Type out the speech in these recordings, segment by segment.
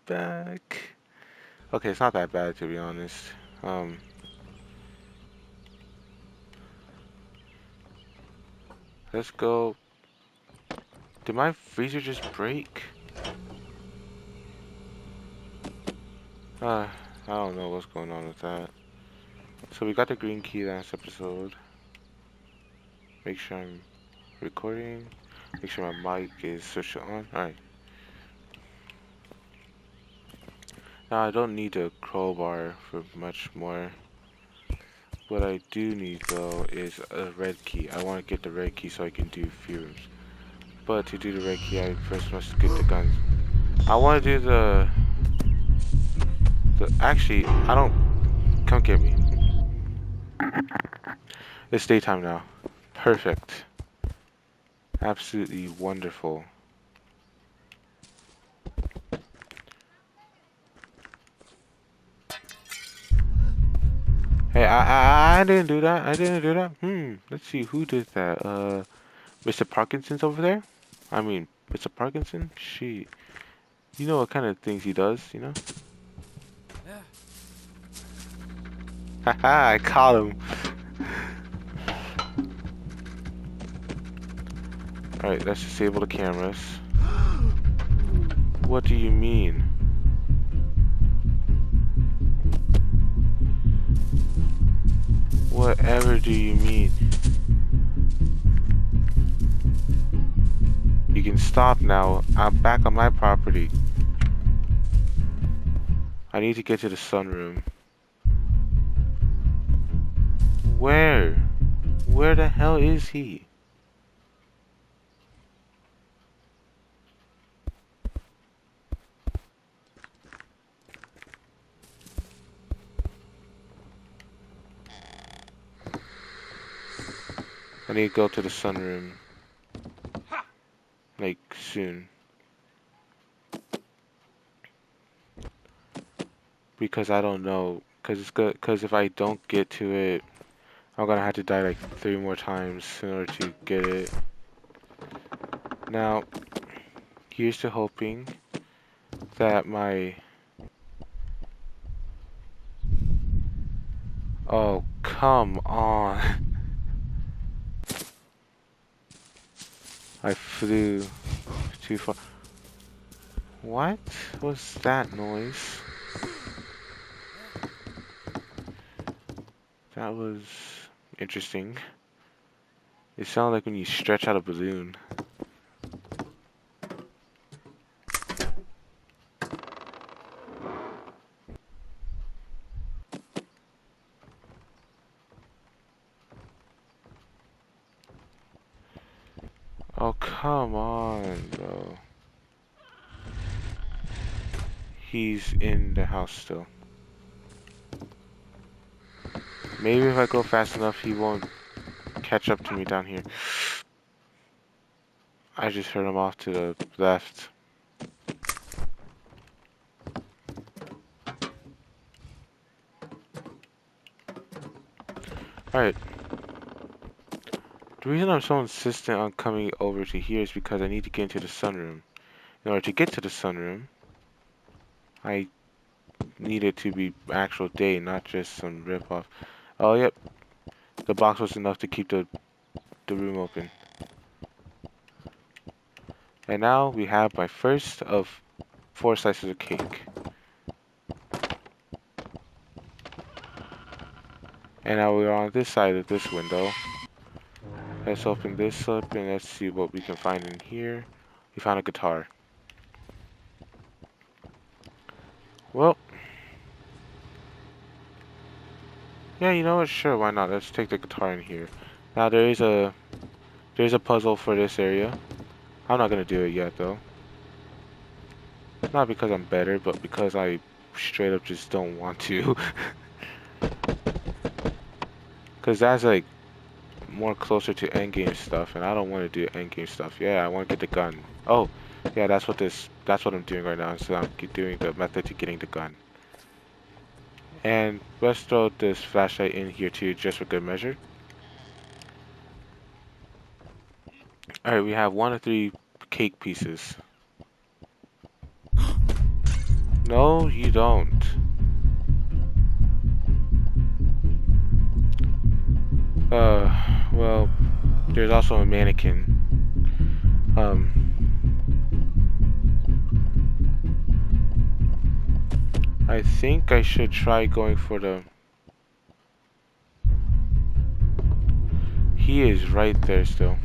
back. Okay, it's not that bad to be honest. Um, let's go. Did my freezer just break? Uh, I don't know what's going on with that. So we got the green key last episode. Make sure I'm recording. Make sure my mic is switched on. Alright. Now I don't need a crowbar for much more. What I do need though is a red key. I want to get the red key so I can do fumes. But to do the red key, I first must get the guns. I want to do the. Actually, I don't. Come get me. It's daytime now. Perfect. Absolutely wonderful. Hey, I didn't do that. I didn't do that. Let's see who did that. Mr. Parkinson's over there? I mean, Mr. Parkinson? She. You know what kind of things he does, you know? Haha, I caught him. Alright, let's disable the cameras. What do you mean? Whatever do you mean? You can stop now. I'm back on my property. I need to get to the sunroom. Where? Where the hell is he? I need to go to the sunroom. Like, soon. Because I don't know. Because it's good. Because if I don't get to it, I'm gonna have to die like 3 more times in order to get it. Now, here's to hoping that my... Oh, come on. I flew too far. What was that noise? That was interesting. It sounded like when you stretch out a balloon. Oh, come on, bro. He's in the house still. Maybe if I go fast enough, he won't catch up to me down here. I just heard him off to the left. Alright. The reason I'm so insistent on coming over to here is because I need to get into the sunroom. In order to get to the sunroom, I need it to be actual day, not just some ripoff. Oh, yep. The box was enough to keep the room open. And now we have my first of 4 slices of cake. And now we're on this side of this window. Let's open this up and let's see what we can find in here. We found a guitar. Well, yeah, you know what? Sure, why not? Let's take the guitar in here. Now there's a puzzle for this area. I'm not gonna do it yet though. Not because I'm better, but because I straight up just don't want to. Cause that's like more closer to endgame stuff, and I don't want to do endgame stuff. Yeah, I want to get the gun. Oh, yeah, that's what I'm doing right now. So I'm doing the method to getting the gun. And let's throw this flashlight in here too, just for good measure. Alright, we have 1 of 3 cake pieces. No, you don't. Well, there's also a mannequin. I think I should try going for the... He is right there still.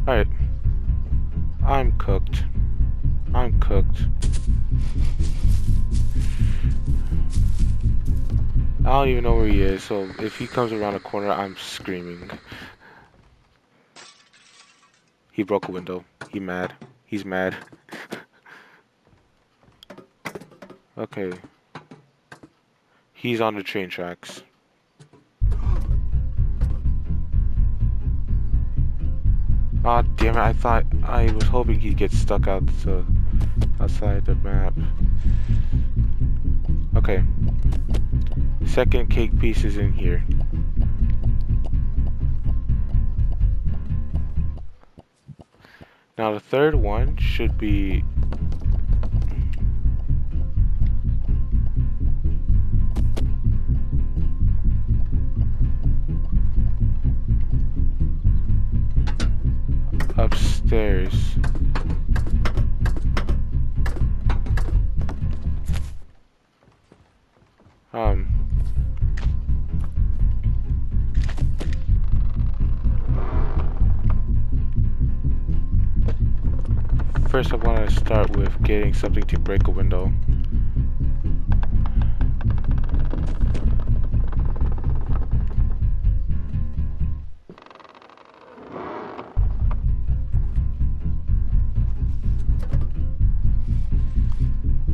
Alright. I'm cooked. I'm cooked. I don't even know where he is, so if he comes around the corner, I'm screaming. He broke a window. He mad. He's mad. Okay. He's on the train tracks. Ah, damn it, I was hoping he'd get stuck outside the map. Okay. Second cake piece is in here. Now the third one should be... upstairs. First I want to start with getting something to break a window.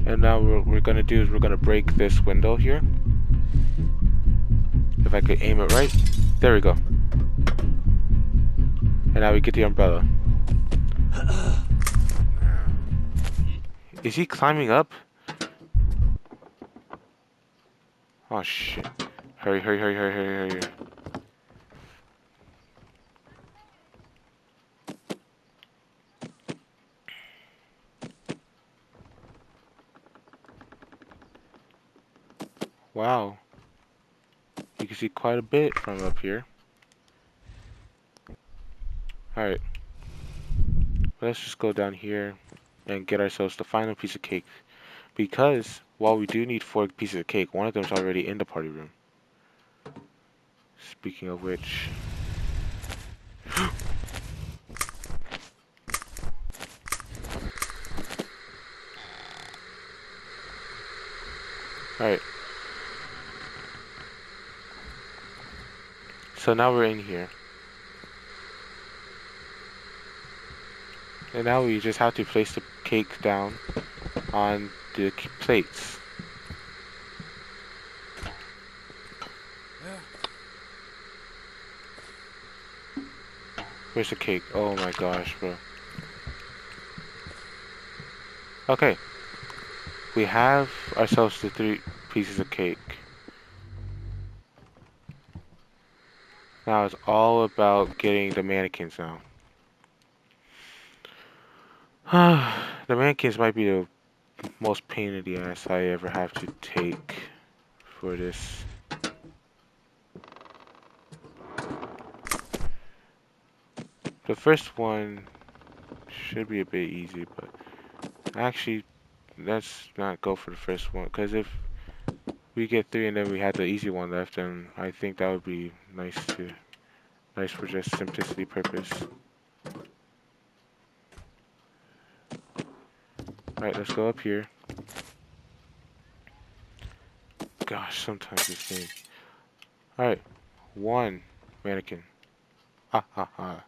And now what we're gonna do is we're gonna break this window here. If I could aim it right. There we go. And now we get the umbrella. Is he climbing up? Oh shit. Hurry, hurry, hurry, hurry, hurry, hurry. Wow. You can see quite a bit from up here. Alright. Let's just go down here and get ourselves the final piece of cake. Because while we do need 4 pieces of cake, one of them's already in the party room. Speaking of which... Alright. So now we're in here. And now we just have to place the cake down on the plates. Where's the cake? Oh my gosh, bro. Okay. We have ourselves the 3 pieces of cake. Now it's all about getting the mannequins now. The mannequins might be the most pain in the ass I ever have to take for this. The first one should be a bit easy, but actually, let's not go for the first one, because if we get 3 and then we had the easy one left, then I think that would be nice for just simplicity purpose. Alright, let's go up here. Gosh, sometimes this game. Alright, 1 mannequin. Ha ha ha.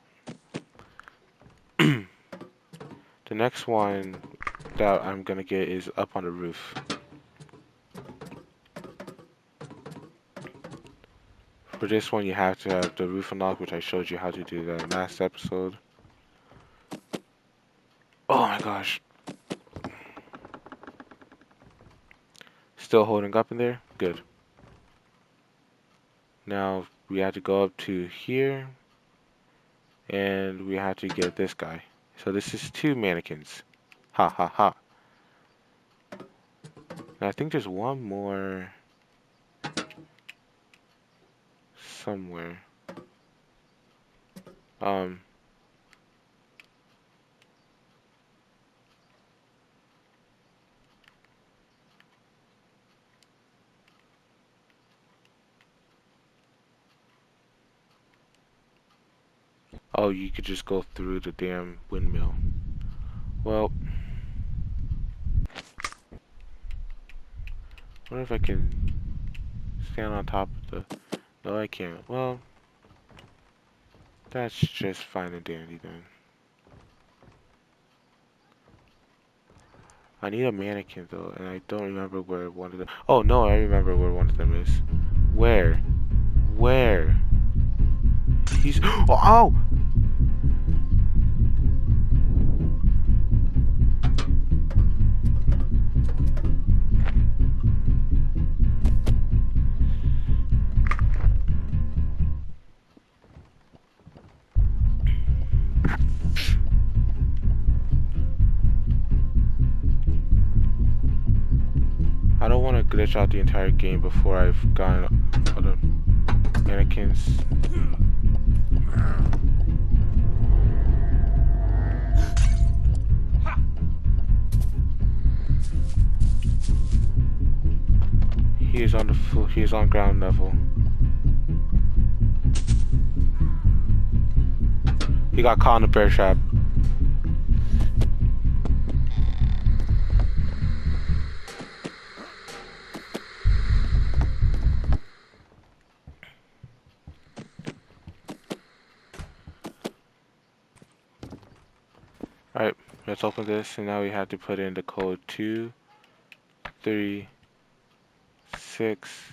The next one that I'm gonna get is up on the roof. For this one, you have to have the roof unlocked, which I showed you how to do the last episode. Oh my gosh. Still holding up in there? Good. Now we have to go up to here, and we have to get this guy. So this is 2 mannequins. Ha ha ha. And I think there's one more somewhere. Oh, you could just go through the damn windmill. Well, what if I can stand on top of the... No, I can't. Well, that's just fine and dandy then. I need a mannequin though, and I don't remember where one of them... Oh no, I remember where one of them is. Where? Where? He's... Oh! I don't want to glitch out the entire game before I've gotten all the mannequins. He is on the floor. He is on ground level. He got caught in a bear trap. Alright, let's open this, and now we have to put in the code 2, 3, 6,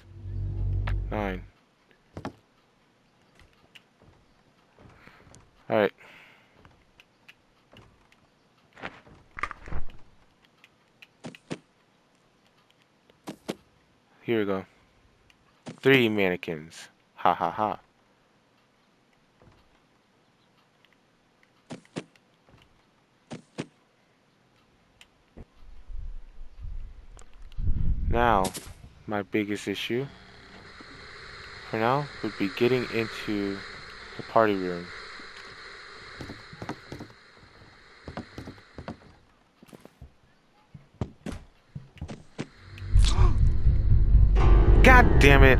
9. Alright. Here we go. 3 mannequins. Ha ha ha. Now, my biggest issue for now would be getting into the party room. God damn it!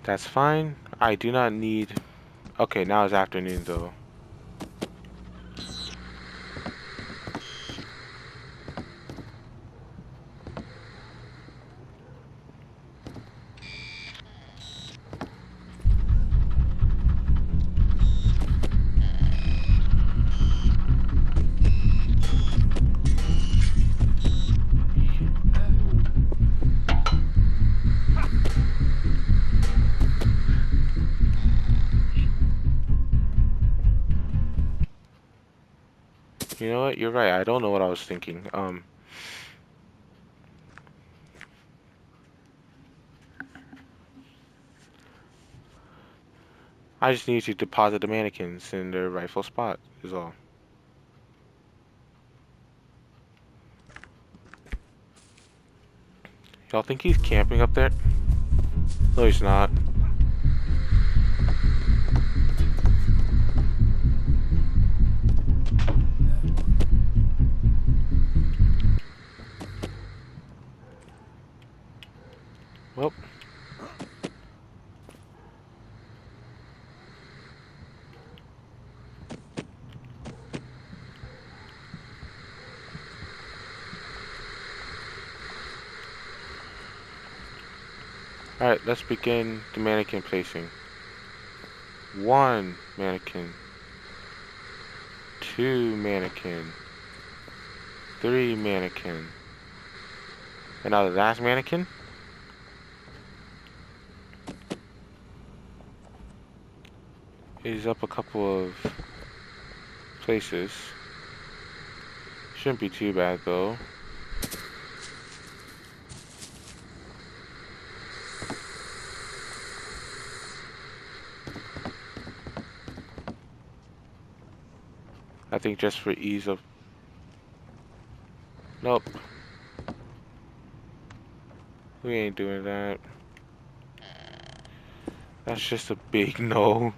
That's fine. I do not need... Okay, now it's afternoon though. You know what? You're right. I don't know what I was thinking. I just need to deposit the mannequins in their rightful spot, is all. Y'all think he's camping up there? No, he's not. Well. Alright, let's begin the mannequin placing. 1 mannequin. 2 mannequin. 3 mannequin. And now the last mannequin. Is up a couple of places. Shouldn't be too bad though. I think just for ease of... Nope. We ain't doing that. That's just a big no.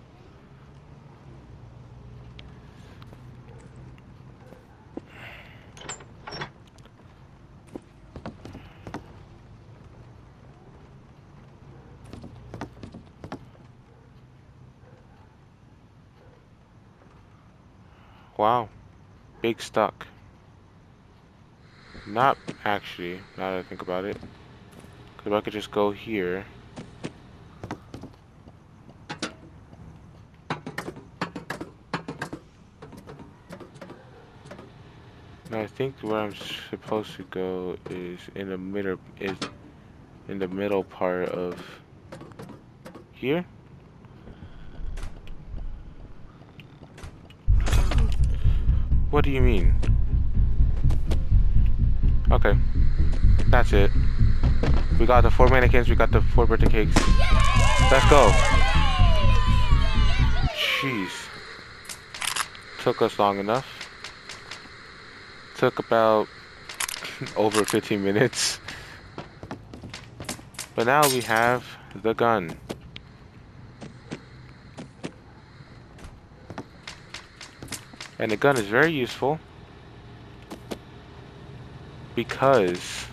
Wow. Big stuck. Not actually, now that I think about it. Because I could just go here. Now I think where I'm supposed to go is in the middle part of here. What do you mean? Okay. That's it. We got the 4 mannequins, we got the 4 birthday cakes. Let's go. Jeez. Took us long enough. Took about over 15 minutes. But now we have the gun. And the gun is very useful because,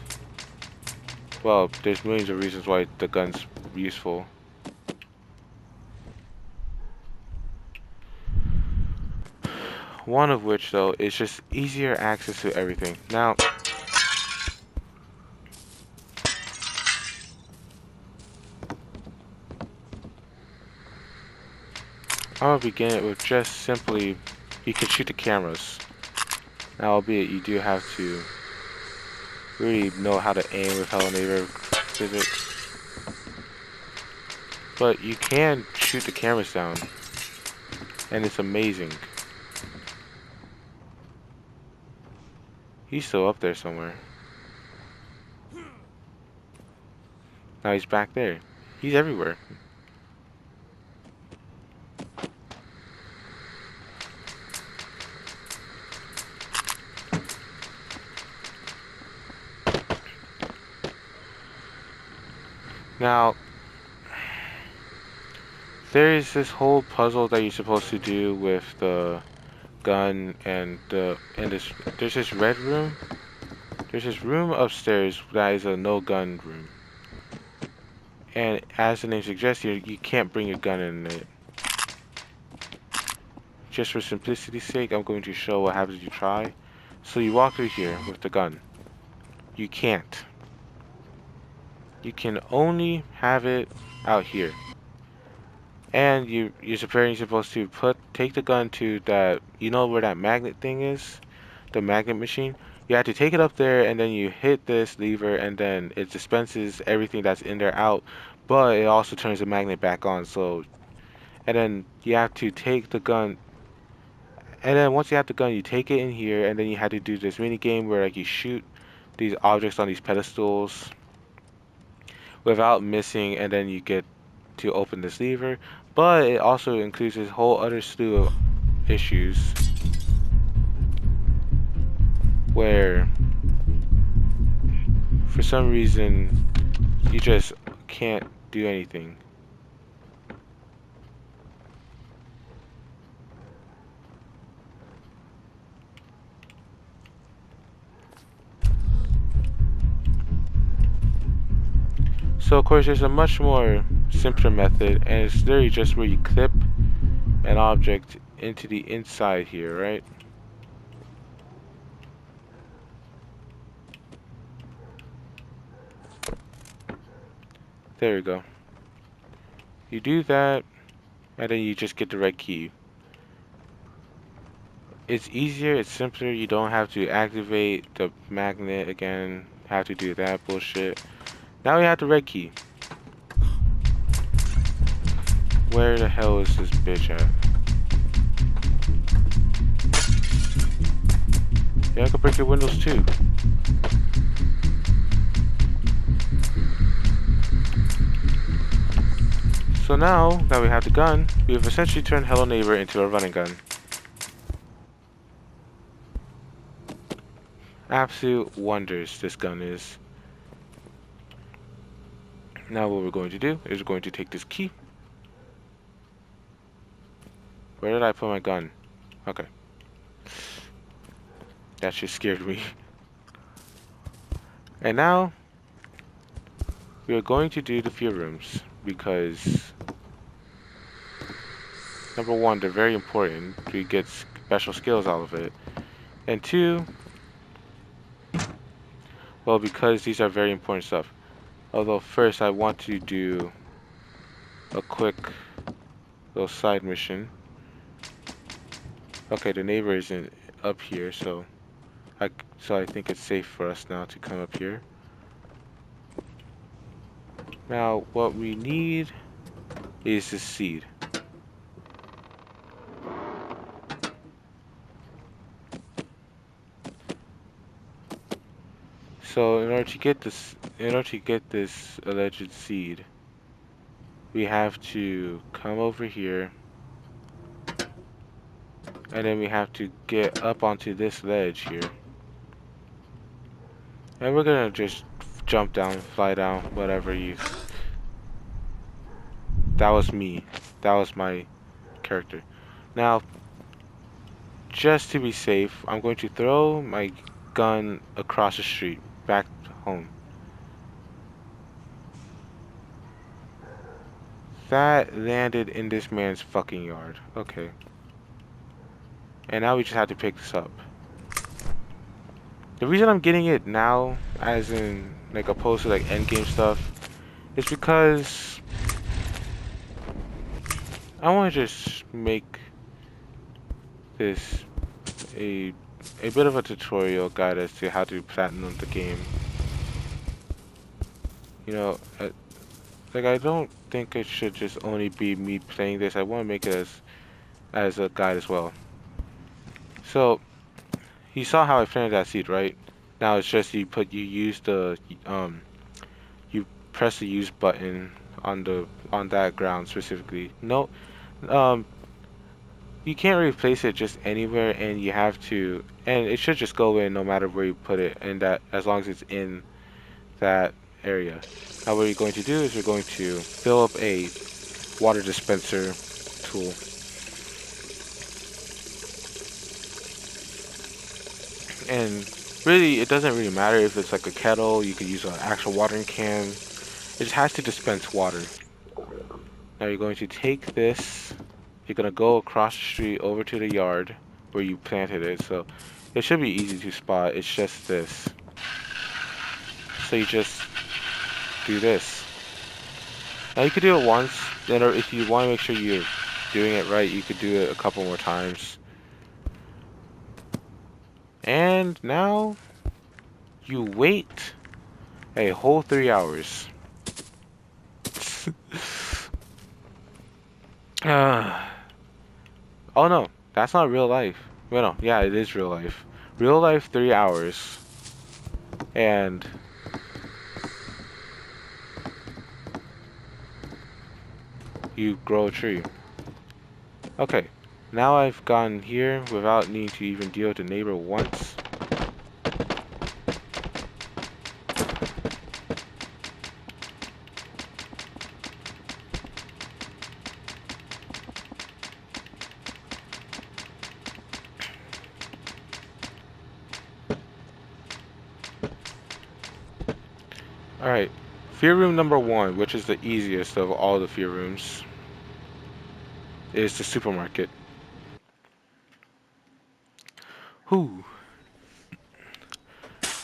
well, there's millions of reasons why the gun's useful. One of which, though, is just easier access to everything. Now, I'm gonna begin it with just simply, you can shoot the cameras. Now, albeit you do have to really know how to aim with Hello Neighbor physics. But you can shoot the cameras down, and it's amazing. He's still up there somewhere. Now he's back there. He's everywhere. Now, there is this whole puzzle that you're supposed to do with the gun and there's this red room. There's this room upstairs that is a no gun room. And as the name suggests, you can't bring a gun in it. Just for simplicity's sake, I'm going to show what happens if you try. So you walk through here with the gun. You can't. You can only have it out here. And you're supposed to take the gun to that, you know where that magnet thing is? The magnet machine? You have to take it up there and then you hit this lever and then it dispenses everything that's in there out, but it also turns the magnet back on. So, and then you have to take the gun, and then once you have the gun, you take it in here, and then you have to do this mini game where like you shoot these objects on these pedestals without missing, and then you get to open this lever. But it also includes this whole other slew of issues where for some reason you just can't do anything. So of course there's a much more simpler method, and it's literally just where you clip an object into the inside here, right? There you go. You do that, and then you just get the red key. It's easier, it's simpler, you don't have to activate the magnet again, have to do that bullshit. Now we have the red key. Where the hell is this bitch at? Yeah, I can break your windows too. So now that we have the gun, we have essentially turned Hello Neighbor into a running gun. Absolute wonders this gun is. Now what we're going to do is we're going to take this key. Where did I put my gun? Okay. That just scared me. And now we are going to do the fear rooms because number one, they're very important. We get special skills out of it. And two, well, because these are very important stuff. Although first I want to do a quick little side mission. Okay, the neighbor isn't up here, so I think it's safe for us now to come up here. Now what we need is the seed. So in order to get this alleged seed, we have to come over here, and then we have to get up onto this ledge here. And we're gonna just jump down, fly down, whatever you. That was me. That was my character. Now, just to be safe, I'm going to throw my gun across the street, back home. That landed in this man's fucking yard. Okay. And now we just have to pick this up. The reason I'm getting it now, as in, like, opposed to, like, endgame stuff, is because I want to just make this a bit of a tutorial guide as to how to platinum the game. You know, like, I don't think it should just only be me playing this. I want to make it as a guide as well. So you saw how I planted that seed, right? Now it's just you use the you press the use button on that ground specifically. No, you can't really place it just anywhere, and you have to, and it should just go in no matter where you put it, and that as long as it's in that area. Now what we're going to do is we're going to fill up a water dispenser tool. And really, it doesn't really matter if it's like a kettle, you could use an actual watering can. It just has to dispense water. Now you're going to take this, you're going to go across the street over to the yard where you planted it. So it should be easy to spot. It's just this. So you just do this. Now you could do it once, then or if you want to make sure you're doing it right, you could do it a couple more times. And now you wait a whole 3 hours. Oh no, that's not real life. Well, no, yeah, it is real life. Real life 3 hours. And you grow a tree. Okay, now I've gone here without needing to even deal with the neighbor once. Alright, fear room number 1, which is the easiest of all the fear rooms, is the supermarket. Whew.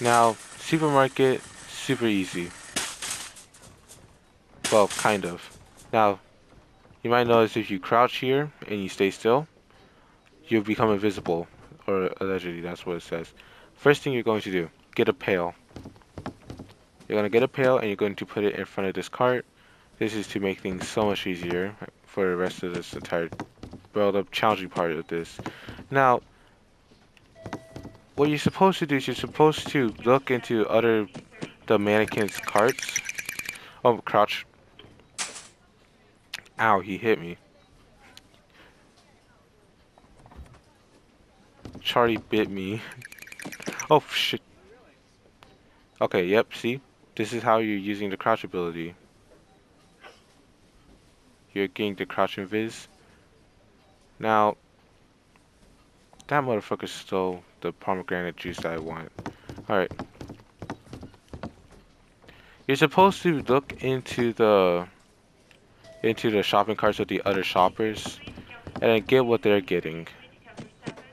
Now, supermarket, super easy. Well, kind of. Now, you might notice if you crouch here and you stay still, you'll become invisible, or allegedly, that's what it says. First thing you're going to do, get a pail. You're going to get a pail and you're going to put it in front of this cart. This is to make things so much easier for the rest of this entire, well, the challenging part of this. Now, what you're supposed to do is you're supposed to look into the mannequin's carts. Oh, crouch. Ow, he hit me. Charlie bit me. Oh, shit. Okay, yep, see? This is how you're using the crouch ability. You're getting the crouch invis. Now, that motherfucker stole the pomegranate juice that I want. Alright. You're supposed to look into the shopping carts of the other shoppers and then get what they're getting.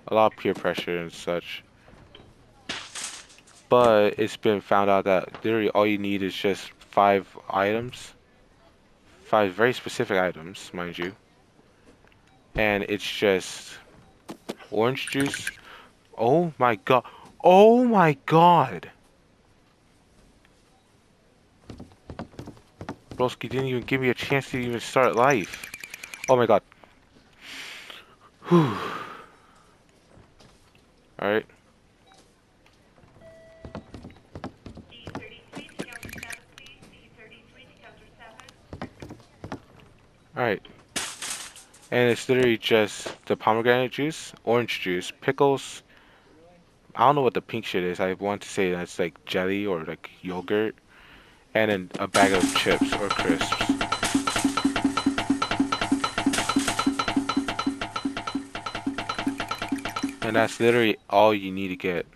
A lot of peer pressure and such. But it's been found out that literally all you need is just 5 items. 5 very specific items, mind you. And it's just orange juice. Oh my god. Oh my god. Broski didn't even give me a chance to even start life. Oh my god. Whew. Alright. Alright. And it's literally just the pomegranate juice, orange juice, pickles. I don't know what the pink shit is. I want to say that's like jelly or like yogurt. And then a bag of chips or crisps. And that's literally all you need to get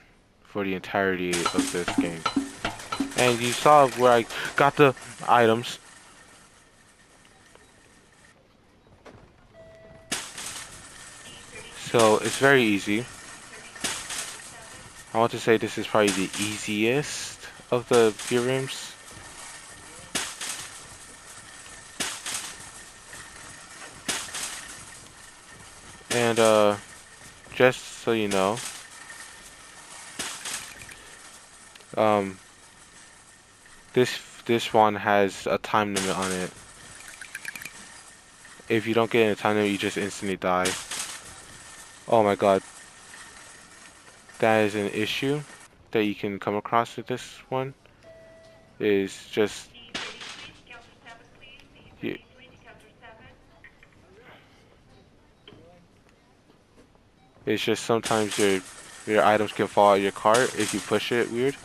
for the entirety of this game. And you saw where I got the items. So it's very easy. I want to say this is probably the easiest of the gear rooms. And just so you know, this one has a time limit on it. If you don't get in a time limit, you just instantly die. Oh my god. That is an issue that you can come across with this one. Is just it's just sometimes your items can fall out of your cart if you push it weird.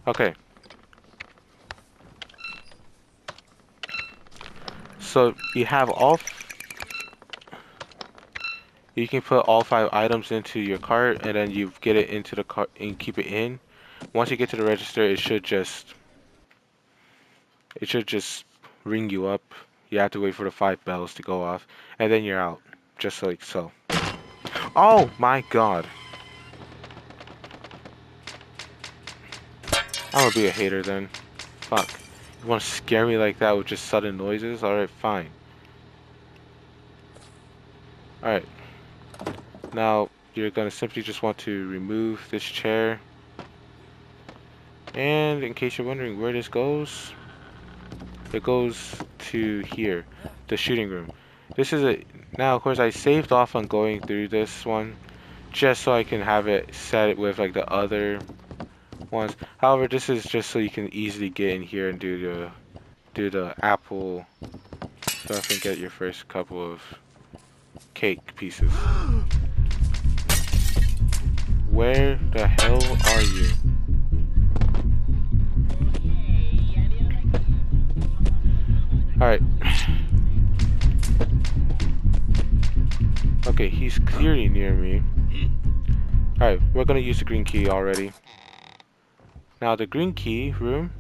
Okay. So you have you can put all 5 items into your cart and then you get it into the cart and keep it in. Once you get to the register, it should just ring you up. You have to wait for the 5 bells to go off and then you're out. Just like so. Oh my god. I'm gonna be a hater then. Fuck. You wanna scare me like that with just sudden noises? Alright, fine. Alright. Now, you're gonna simply just want to remove this chair. And in case you're wondering where this goes, it goes to here, the shooting room. This is a... Now, of course, I saved off on going through this one just so I can have it set with like the other ones. However, this is just so you can easily get in here and do the apple stuff and get your first couple of cake pieces. Where the hell are you? Alright. Okay, he's clearly near me. Alright, we're gonna use the green key already. Now, the green key room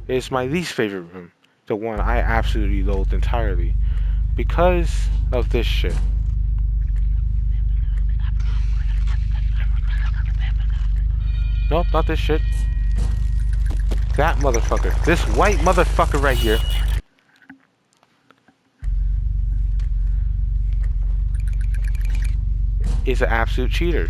is my least favorite room. The one I absolutely loathe entirely. Because of this shit. Nope, not this shit. That motherfucker. This white motherfucker right here. Is an absolute cheater.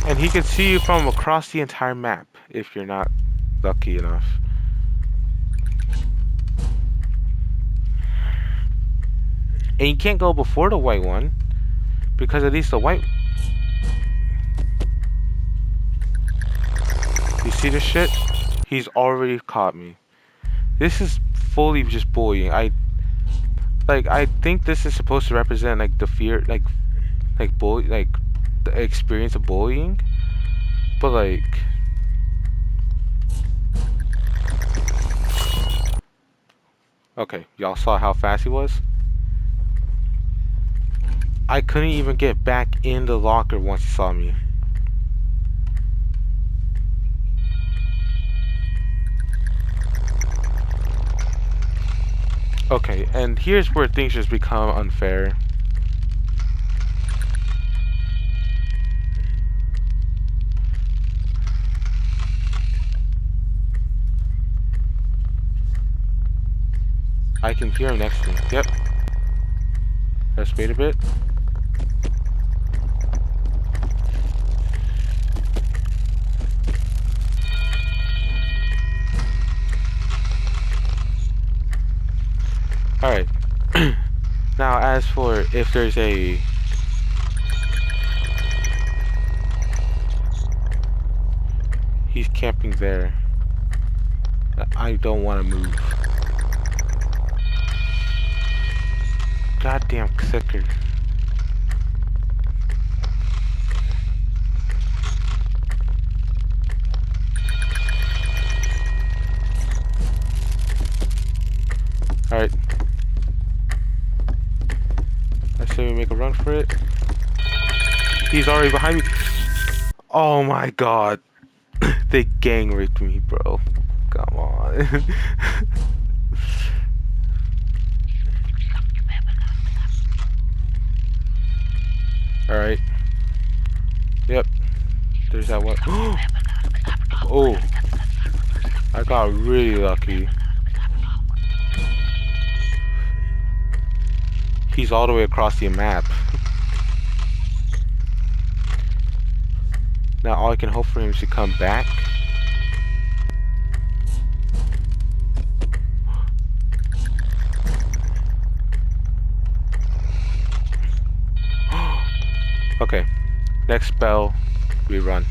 And he can see you from across the entire map if you're not lucky enough. And you can't go before the white one because at least the white... see this shit? He's already caught me. This is fully just bullying. I think this is supposed to represent like the fear, like bully, like the experience of bullying, but like. Okay, y'all saw how fast he was? I couldn't even get back in the locker once he saw me. Okay, and here's where things just become unfair. I can hear him next to me. Yep. Let's wait a bit. Alright. Now, as for if there's a... He's camping there. I don't want to move. Goddamn clicker. Alright. Let's say we make a run for it. He's already behind me. Oh my god. They gang raped me, bro. Come on. Alright. Yep. There's that one. Oh. I got really lucky. He's all the way across the map. Now all I can hope for him is to come back. Okay. Next spell, we run.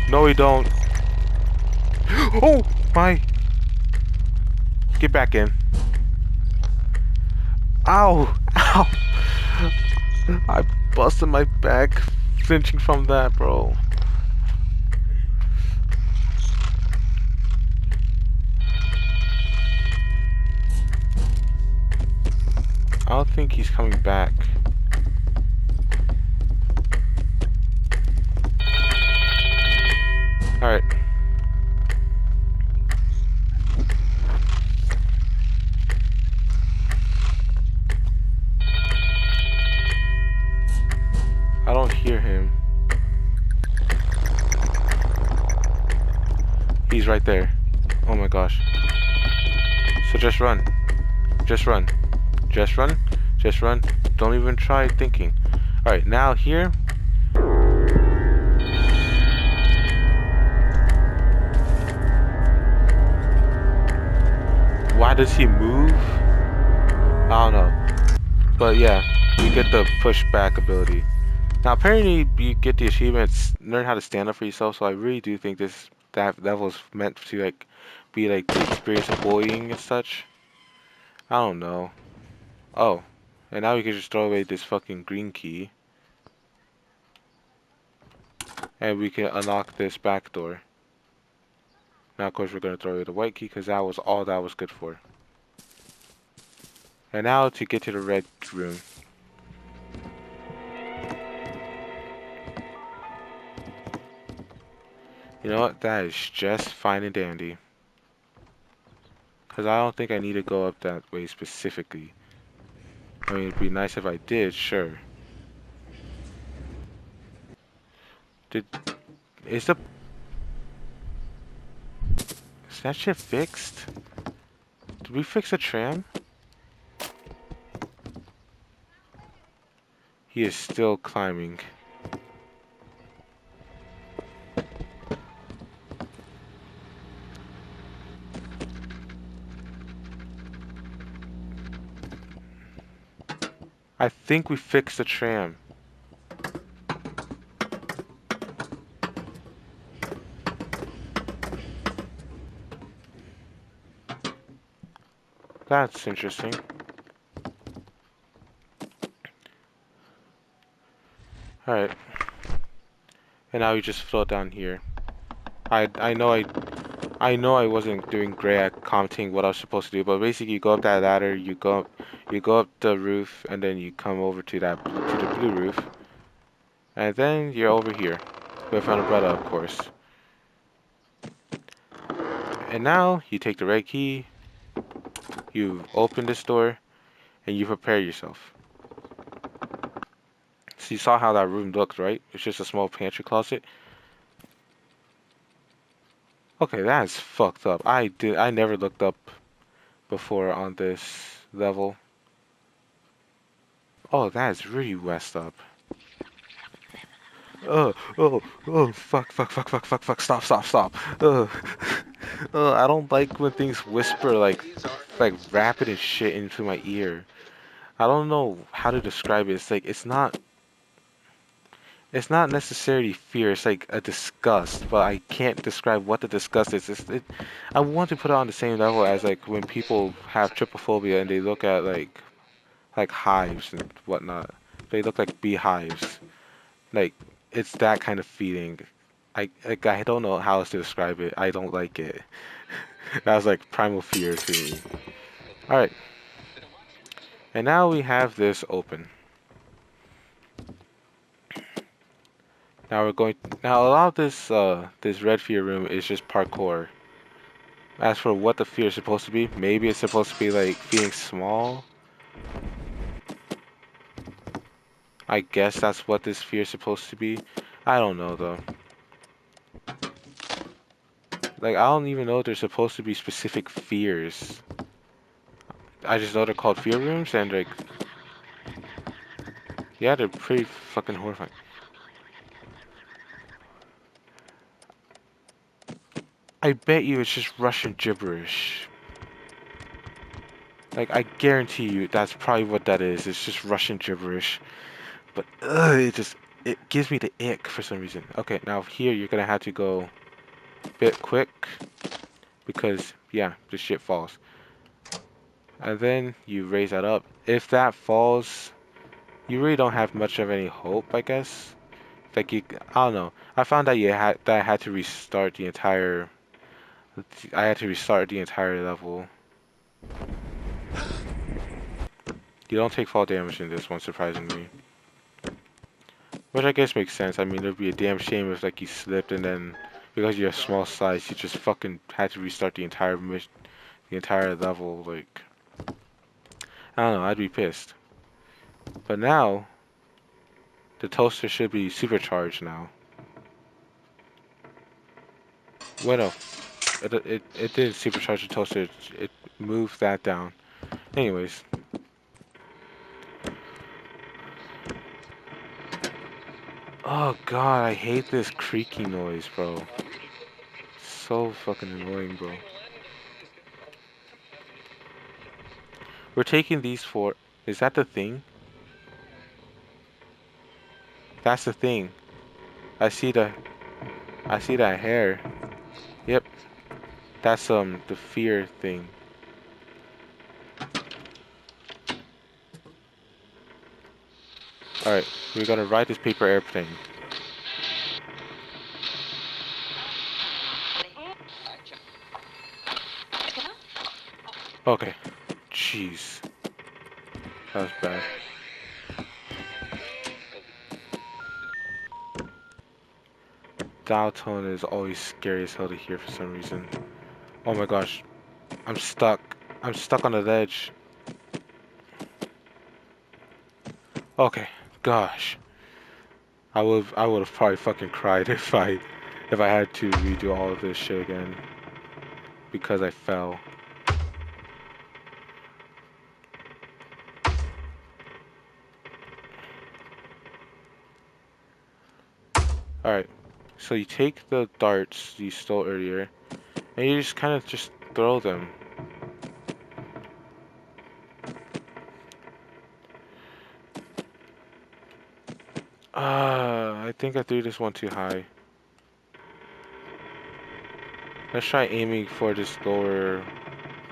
No, we don't. Oh my! Get back in. Ow! Ow! I busted my back flinching from that, bro. I don't think he's coming back. Alright. I don't hear him. He's right there. Oh my gosh. So just run. Just run. Just run. Just run. Don't even try thinking. Alright, now here. Why does he move? I don't know. But yeah, you get the pushback ability. Now apparently you get the achievements, learn how to stand up for yourself, so I really do think that level is meant to like be like the experience of bullying and such. I don't know. Oh. And now we can just throw away this fucking green key. And we can unlock this back door. Now of course we're gonna throw away the white key because that was all that was good for. And now to get to the red room. You know what? That is just fine and dandy. Because I don't think I need to go up that way specifically. I mean, it'd be nice if I did, sure. Is that shit fixed? Did we fix the tram? He is still climbing. I think we fixed the tram. That's interesting. Alright. And now we just float down here. I know I wasn't doing great at commenting what I was supposed to do, but basically you go up that ladder, you go up the roof, and then you come over to the blue roof, and then you're over here with an umbrella, of course. And now you take the red key, you open this door, and you prepare yourself. So you saw how that room looked, right? It's just a small pantry closet. Okay, that's fucked up. I never looked up before on this level. Oh, that is really messed up. Fuck, stop. I don't like when things whisper like rapid and shit into my ear. I don't know how to describe it. It's like it's not necessarily fear. It's like a disgust, but I can't describe what the disgust is. I want to put it on the same level as like when people have trypophobia and they look at like hives and whatnot. They look like beehives. Like it's that kind of feeling. I don't know how else to describe it. I don't like it. That was like primal fear to me. All right, and now we have this open. Now we're going. Now a lot of this red fear room is just parkour. As for what the fear is supposed to be, maybe it's supposed to be like feeling small. I guess that's what this fear is supposed to be. I don't know though. Like I don't even know if there's supposed to be specific fears. I just know they're called fear rooms and like yeah, they're pretty fucking horrifying. I bet you it's just Russian gibberish. Like I guarantee you that's probably what that is. It's just Russian gibberish. But it gives me the ick for some reason. Okay, now here you're gonna have to go a bit quick because yeah, this shit falls. And then you raise that up. If that falls, you really don't have much of any hope, I guess. Like I don't know. I found that I had to restart the entire. I had to restart the entire level. You don't take fall damage in this one, surprisingly. Which I guess makes sense. I mean, it would be a damn shame if like you slipped and then because you're a small size, you just fucking had to restart the entire mission, the entire level. Like I don't know, I'd be pissed. But now the toaster should be supercharged now. Well, no, it did supercharge the toaster. It moved that down. Anyways, oh god, I hate this creaky noise, bro. So fucking annoying, bro. We're taking these for. Is that the thing? That's the thing. I see the. I see that hair. Yep. That's the fear thing. All right, we're gonna ride this paper airplane. Okay. Jeez, that was bad. Dial tone is always scary as hell to hear for some reason. Oh my gosh, I'm stuck. I'm stuck on the ledge. Okay, gosh. I would have probably fucking cried if I had to redo all of this shit again because I fell. All right. So you take the darts you stole earlier and you just kind of just throw them. I think I threw this one too high. Let's try aiming for this lower,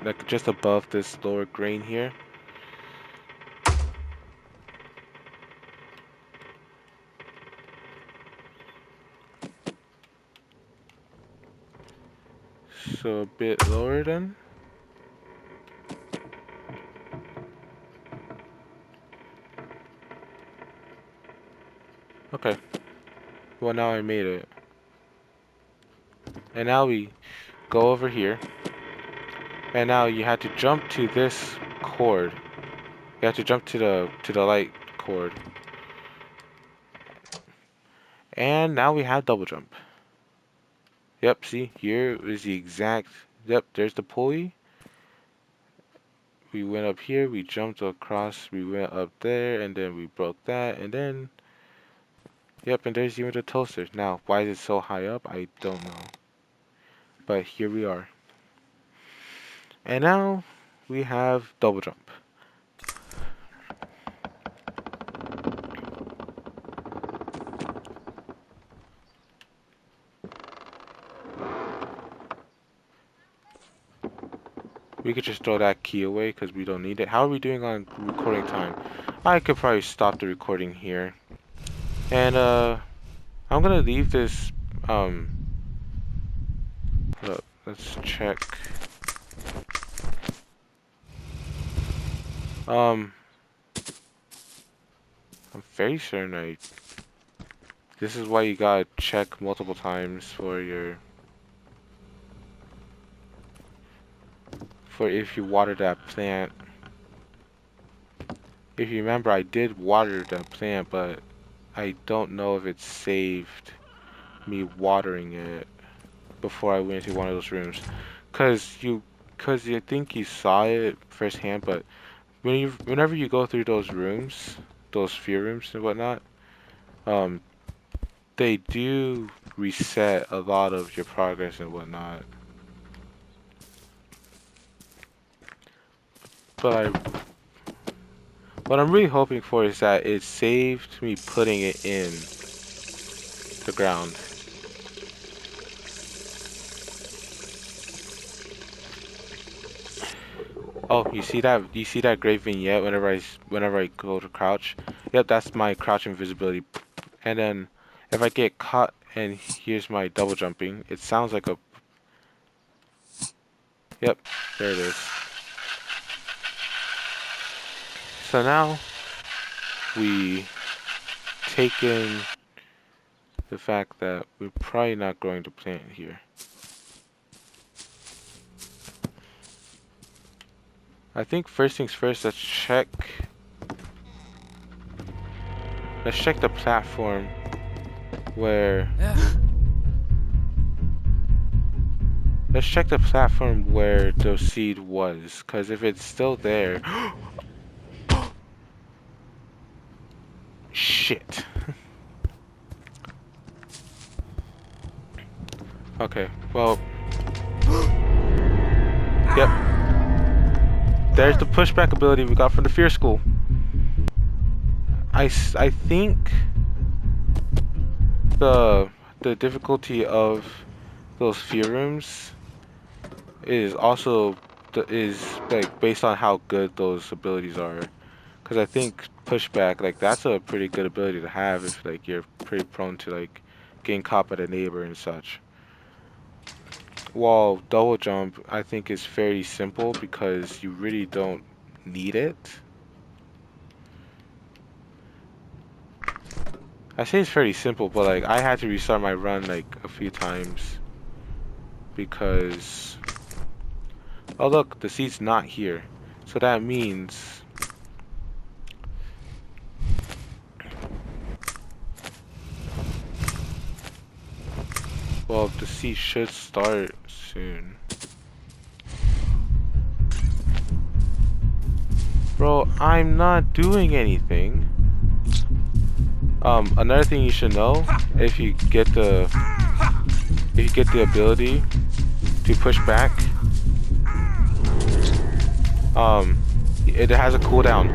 like just above this lower grain here. So a bit lower then. Okay. Well, now I made it. And now we go over here. And now you have to jump to this cord. You have to jump to the light cord. And now we have double jump. Yep, see, here is the exact, yep, there's the pulley. We went up here, we jumped across, we went up there, and then we broke that, and then, yep, and there's even the toaster. Now, why is it so high up? I don't know. But here we are. And now, we have double jump. We could just throw that key away because we don't need it. How are we doing on recording time? I could probably stop the recording here. And I'm gonna leave this look, let's check. I'm very certain this is why you gotta check multiple times for if you water that plant. If you remember, I did water the plant, but I don't know if it saved me watering it before I went into one of those rooms. Cause you think you saw it firsthand, but whenever you go through those rooms, those fear rooms and whatnot, they do reset a lot of your progress and whatnot. But what I'm really hoping for is that it saved me putting it in the ground. Oh, you see that? You see that great vignette whenever I go to crouch? Yep, that's my crouch invisibility. And then if I get caught and here's my double jumping, it sounds like a. Yep, there it is. So now we take in the fact that we're probably not growing the plant here. I think first things first, let's check the platform where the seed was, because if it's still there. Shit. Okay, well. Yep. There's the pushback ability we got from the Fear School. I think the difficulty of those fear rooms is also like based on how good those abilities are. Because I think pushback, like, that's a pretty good ability to have if like you're pretty prone to like getting caught by the neighbor and such. While double jump, I think is fairly simple because you really don't need it. I say it's fairly simple, but like I had to restart my run like a few times because, oh look, the seed's not here, so that means well, the seed should start soon. Bro, I'm not doing anything. Another thing you should know, if you get the ability to push back, it has a cooldown.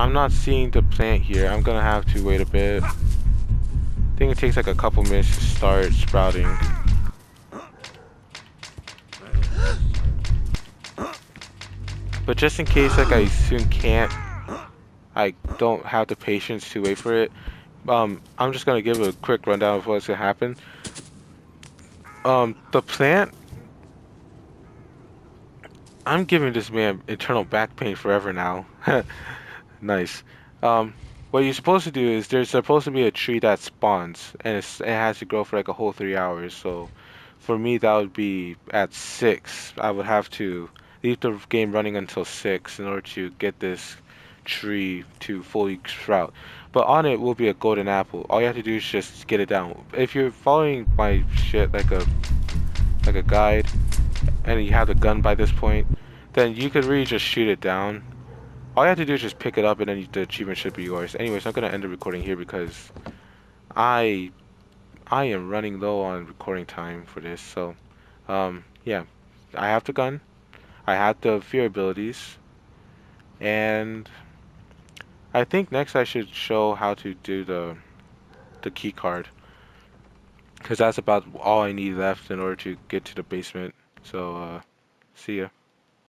I'm not seeing the plant here. I'm gonna have to wait a bit. I think it takes like a couple minutes to start sprouting. But just in case like I soon can't, I don't have the patience to wait for it. I'm just gonna give a quick rundown of what's gonna happen. The plant, I'm giving this man internal back pain forever now. Nice. Um, what you're supposed to do is there's supposed to be a tree that spawns, and it has to grow for like a whole 3 hours. So, for me, that would be at 6. I would have to leave the game running until 6 in order to get this tree to fully sprout. But on it will be a golden apple. All you have to do is just get it down. If you're following my shit like a guide, and you have the gun by this point, then you could really just shoot it down. All you have to do is just pick it up and then the achievement should be yours. Anyways, I'm gonna end the recording here because I I am running low on recording time for this. So, yeah, I have the gun, I have the fear abilities, and I think next I should show how to do the key card because that's about all I need left in order to get to the basement. So, see ya.